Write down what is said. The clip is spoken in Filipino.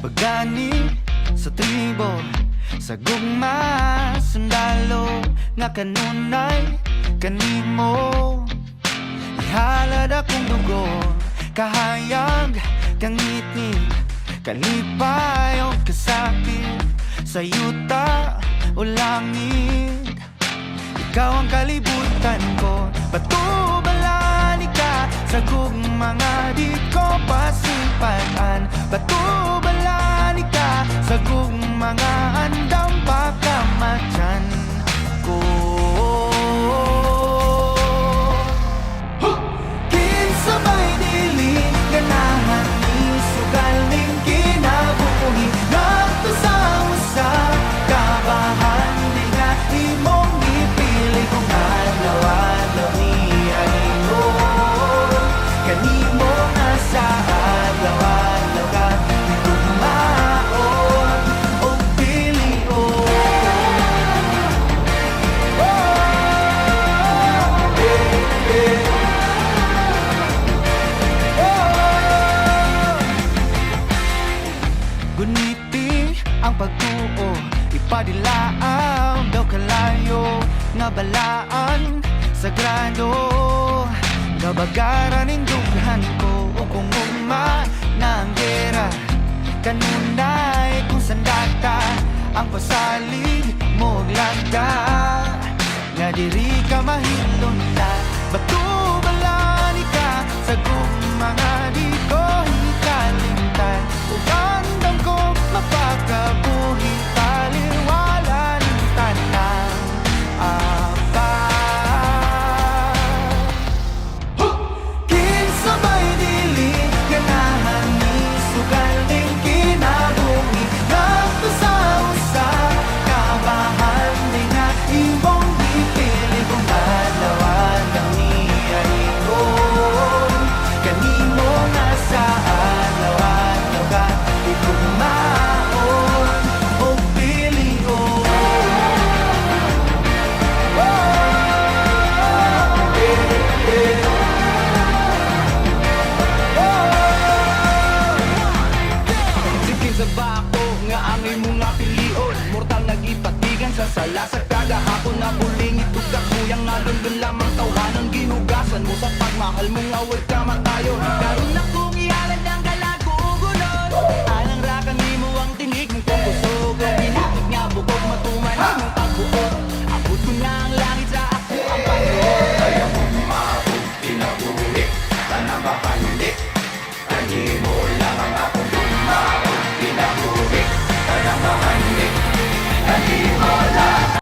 Pagani sa tribo, sa gugma, sundalo, nga kanunay kanimo. Ihalad akong dugo, kahayag, kangitnig, kalipay o kasakit, sa yuta o langit. Ikaw ang kalibutan ko, patubalani ka sa gugmanga di ko pasimpatan. Patubalani ka sa gugmanga andam pagkamatyan ko. Kinsabay diling ganahan ni sugaling kinabuhi nagto sa usa kabahan di nga imong ipili kung adlaw-adlaw niya ingon kanimo nga sa adlaw-adlaw ka tugmaon o pilion. Guniti ang pagtuo, ipadilaaw daw kalayo nga balaan sagrado. Kabagaran ning dughan ko o kung ugma na ang gera kanunay kung sandata ang pasalig mo lagda nga diri ka mahilon na batubalani ka sa gugmanga di ko hikalimtan ug andam ko mapakabuhi taliwala ng tanang kinsabay dili ganahan ni sugaling kinabuhi nagto sa usa kabahan di nga imong gipili kung adlaw-adlaw niya ingon kanimo nga sa adlaw-adlaw ka itugmaon o pilion. Sige sa bako nga ang imong nga pilion mortal nagipatigan sa sala sa kagahapon na buling itugak kuyang nalundun lamang tawanan ginugasan mo sa pagmahal mong awad ka matayo